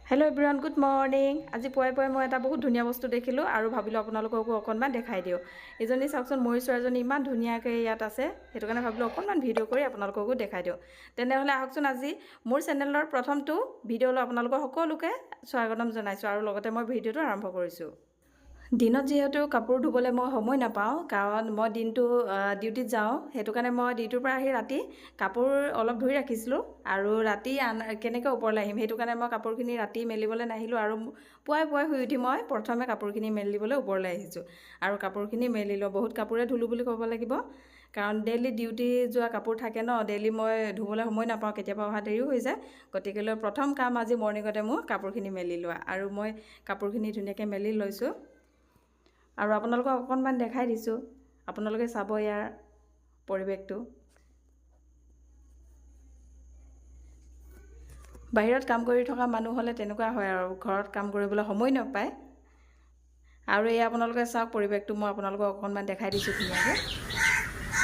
Hello' everyone, good morning. আজি পুৱাই মই এটা বহুত ধুনীয়া বস্তু দেখিলোঁ আৰু ভাবিলোঁ আপোনালোককো অকণমান দেখাই দিওঁ। এইজনী চাওকচোন, ময়ূৰ চৰাইজনী ইমান ধুনীয়াকৈ ইয়াত আছে, সেইটো কাৰণে ভাবিলোঁ অকণমান ভিডিঅ' কৰি আপোনালোককো দেখাই দিওঁ। তেনেহ'লে আহকচোন, আজি মোৰ চেনেলৰ প্ৰথমটো ভিডিঅ'লৈ আপোনালোকৰ সকলোকে স্বাগতম জনাইছোঁ আৰু লগতে মই ভিডিঅ'টো আৰম্ভ কৰিছোঁ। দিনত যিহেতু কাপোৰ ধুবলৈ মই সময় নাপাওঁ, কাৰণ মই দিনটো ডিউটিত যাওঁ, সেইটো কাৰণে মই ডিউটিৰ পৰা আহি ৰাতি কাপোৰ অলপ ধুই ৰাখিছিলোঁ আৰু ৰাতি কেনেকৈ ওপৰলৈ আহিম, সেইটো কাৰণে মই কাপোৰখিনি ৰাতি মেলিবলৈ নাহিলোঁ আৰু পুৱাই শুই উঠি মই প্ৰথমে কাপোৰখিনি মেলিবলৈ ওপৰলৈ আহিছোঁ আৰু কাপোৰখিনি মেলিলোঁ। বহুত কাপোৰে ধুলোঁ বুলি ক'ব লাগিব, কাৰণ ডেইলি ডিউটি যোৱা কাপোৰ থাকে ন, ডেইলি মই ধুবলৈ সময় নাপাওঁ, কেতিয়াবা অহা দেৰিও হৈ যায়। গতিকেলৈ প্ৰথম কাম আজি মৰ্ণিঙতে মোৰ কাপোৰখিনি মেলি লোৱা, আৰু মই কাপোৰখিনি ধুনীয়াকৈ মেলি লৈছোঁ আৰু আপোনালোকক অকণমান দেখাই দিছোঁ। আপোনালোকে চাব ইয়াৰ পৰিৱেশটো। বাহিৰত কাম কৰি থকা মানুহ হ'লে তেনেকুৱা হয় আৰু, ঘৰত কাম কৰিবলৈ সময় নাপায়। আৰু এই আপোনালোকে চাওক পৰিৱেশটো, মই আপোনালোকক অকণমান দেখাই দিছোঁ ধুনীয়াকৈ।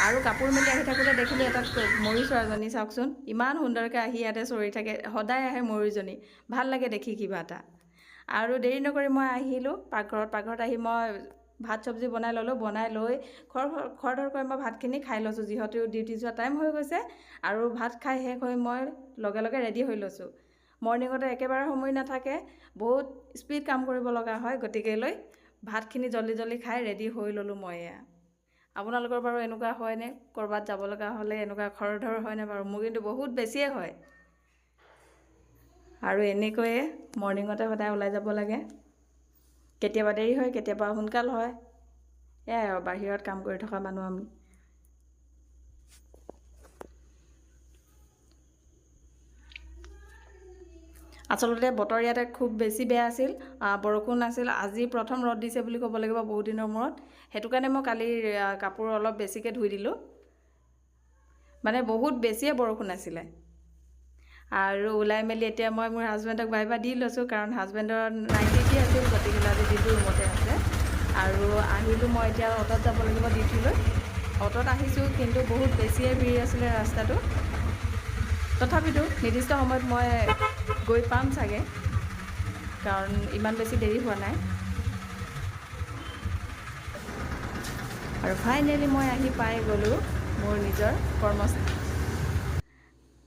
আৰু কাপোৰ মেলি আহি থাকোঁতে দেখিলোঁ এটা ময়ূৰ চৰাইজনী, চাওকচোন ইমান সুন্দৰকৈ আহি ইয়াতে চৰি থাকে। সদায় আহে ময়ূৰজনী, ভাল লাগে দেখি কিবা এটা। আৰু দেৰি নকৰি মই আহিলোঁ পাকঘৰত আহি মই ভাত চব্জি বনাই ল'লোঁ। বনাই লৈ খৰধৰকৈ মই ভাতখিনি খাই লৈছোঁ, যিহেতু ডিউটি যোৱা টাইম হৈ গৈছে। আৰু ভাত খাই শেষ হৈ মই লগে ৰেডি হৈ লৈছোঁ। মৰ্ণিঙতে একেবাৰে সময় নাথাকে, বহুত স্পীড কাম কৰিব লগা হয়, গতিকেলৈ ভাতখিনি জল্দি খাই ৰেডি হৈ ল'লোঁ মই। আপোনালোকৰ বাৰু এনেকুৱা হয়নে? ক'ৰবাত যাব লগা হ'লে এনেকুৱা খৰধৰ হয়নে বাৰু? মোৰ কিন্তু বহুত বেছিয়ে হয়। আৰু এনেকৈয়ে মৰ্ণিঙতে সদায় ওলাই যাব লাগে। কেতিয়াবা দেৰি হয়, কেতিয়াবা সোনকাল হয়, এয়াই আৰু বাহিৰত কাম কৰি থকা মানুহ আমি। আচলতে বতৰ ইয়াতে খুব বেছি বেয়া আছিল, বৰষুণ আছিল। আজি প্ৰথম ৰ'দ দিছে বুলি ক'ব লাগিব বহুত দিনৰ মূৰত, সেইটো কাৰণে মই কালি কাপোৰ অলপ বেছিকৈ ধুই দিলোঁ, মানে বহুত বেছিয়ে বৰষুণ আছিলে। আৰু ওলাই মেলি এতিয়া মই মোৰ হাজবেণ্ডক বাই দি লৈছোঁ, কাৰণ হাজবেণ্ডৰ নাইট ডিউটি আছিল, গতিকে আজি দিনটো ৰুমতে আছে। আৰু আহিলোঁ মই এতিয়া অ'টত যাব লাগিব ডিউটিলৈ। অ'টত আহিছোঁ, কিন্তু বহুত বেছিয়ে ভিৰ আছিলে ৰাস্তাটো। তথাপিতো নিৰ্দিষ্ট সময়ত মই গৈ পাম চাগে, কাৰণ ইমান বেছি দেৰি হোৱা নাই। আৰু ফাইনেলি মই আহি পাই গ'লোঁ মোৰ নিজৰ কৰ্মস্থলী।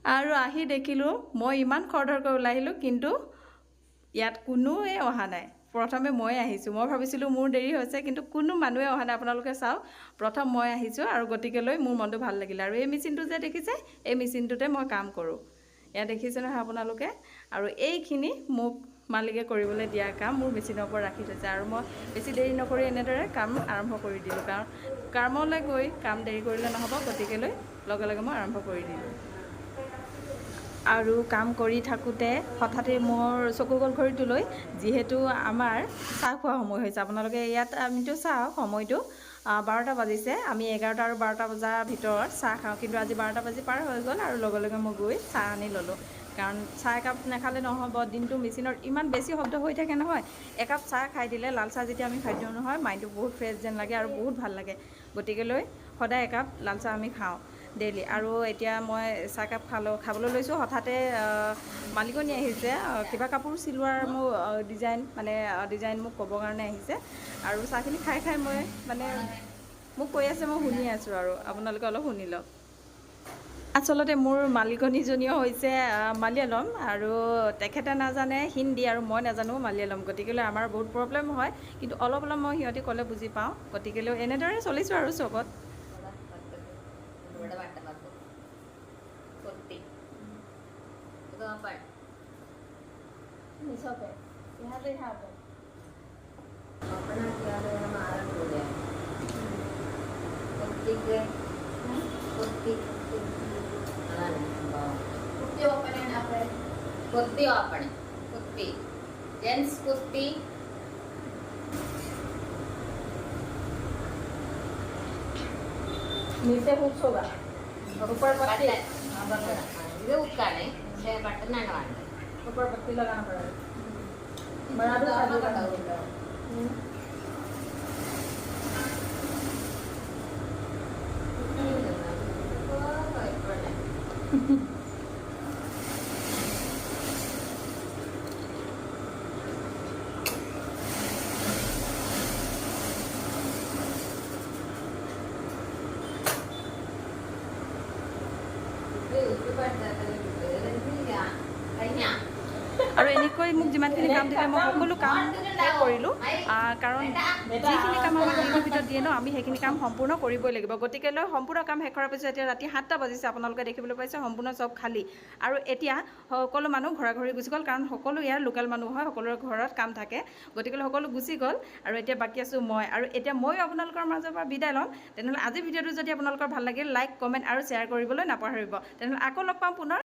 আৰু আহি দেখিলোঁ মই ইমান খৰধৰকৈ ওলাই আহিলোঁ, কিন্তু ইয়াত কোনোৱে অহা নাই। প্ৰথমে মই আহিছোঁ, মই ভাবিছিলোঁ মোৰ দেৰি হৈছে, কিন্তু কোনো মানুহে অহা নাই। আপোনালোকে চাওক, প্ৰথম মই আহিছোঁ আৰু গতিকেলৈ মোৰ মনটো ভাল লাগিলে। আৰু এই মেচিনটো যে দেখিছে, এই মেচিনটোতে মই কাম কৰোঁ। এয়া দেখিছে নহয় আপোনালোকে। আৰু এইখিনি মোক মালিকে কৰিবলৈ দিয়া কাম মোৰ মেচিনৰ ওপৰত ৰাখি থৈছে, আৰু মই বেছি দেৰি নকৰি এনেদৰে কাম আৰম্ভ কৰি দিলোঁ, কাৰণ কামলৈ গৈ কাম দেৰি কৰিলে নহ'ব, গতিকেলৈ লগে মই আৰম্ভ কৰি দিলোঁ। আৰু কাম কৰি থাকোঁতে হঠাতে মোৰ চকু গ'ল ঘড়ীটোলৈ, যিহেতু আমাৰ চাহ খোৱা সময় হৈছে। আপোনালোকে ইয়াত আমিতো চাওক সময়টো 12টা বাজিছে। আমি 11টা আৰু 12টা বজাৰ ভিতৰত চাহ খাওঁ, কিন্তু আজি 12টা বাজি পাৰ হৈ গ'ল আৰু লগে মই গৈ চাহ আনি ল'লোঁ। কাৰণ চাহ একাপ নাখালে নহ'ব, দিনটো মেচিনত ইমান বেছি শব্দ হৈ থাকে নহয়। একাপ চাহ খাই দিলে, লাল চাহ যেতিয়া আমি খাই দিওঁ নহয়, মাইণ্ডটো বহুত ফ্ৰেছ যেন লাগে আৰু বহুত ভাল লাগে। গতিকেলৈ সদায় একাপ লাল চাহ আমি খাওঁ ডেইলি। আৰু এতিয়া মই চাহকাপ খাবলৈ লৈছোঁ। হঠাতে মালিকনী আহিছে, কিবা কাপোৰ চিলোৱাৰ মোৰ ডিজাইন মোক ক'বৰ কাৰণে আহিছে। আৰু চাহখিনি খাই মই মোক কৈ আছে, মই শুনি আছোঁ, আৰু আপোনালোকে অলপ শুনি লওক। আচলতে মোৰ মালিকনীজনীও হৈছে মালিয়ালম, আৰু তেখেতে নাজানে হিন্দী আৰু মই নাজানো মালিয়ালম, গতিকেলৈ আমাৰ বহুত প্ৰব্লেম হয়। কিন্তু অলপ মই সিহঁতি ক'লে বুজি পাওঁ, গতিকেলৈ এনেদৰে চলিছোঁ আৰু চবত। कुर्ती ओपन कुर्ती जेंट्स कुर्ती नीचे हुक्स होगा, ऊपर पट्टी, ഇത് ഉക്കാണ് പക്ഷേ ബട്ടനാണ് വേണ്ടത്. ऊपर पट्टी लगाना पड़ेगा। बड़ा भी शादी। আৰু এনেকৈ মোক যিমানখিনি কাম দিলে মই সকলো কাম শেষ কৰিলোঁ কাৰণ যিখিনি কাম আমাক দিনৰ ভিতৰত দিয়ে ন আমি সেইখিনি কাম সম্পূৰ্ণ কৰিবই লাগিব গতিকে লৈ সম্পূৰ্ণ কাম শেষ কৰাৰ পিছত এতিয়া ৰাতি 7টা বাজিছে আপোনালোকে দেখিবলৈ পাইছে সম্পূৰ্ণ চব খালী আৰু এতিয়া সকলো মানুহ ঘৰা ঘৰি গুচি গ'ল কাৰণ সকলো ইয়াৰ লোকেল মানুহ হয় সকলোৰে ঘৰত কাম থাকে গতিকে সকলো গুচি গ'ল আৰু এতিয়া বাকী আছোঁ মই আৰু এতিয়া ময়ো আপোনালোকৰ মাজৰ পৰা বিদায় ল'ম তেনেহ'লে আজিৰ ভিডিঅ'টো যদি আপোনালোকৰ ভাল লাগিল লাইক কমেণ্ট আৰু শ্বেয়াৰ কৰিবলৈ নাপাহৰিব তেনেহ'লে আকৌ লগ পাম পুনৰ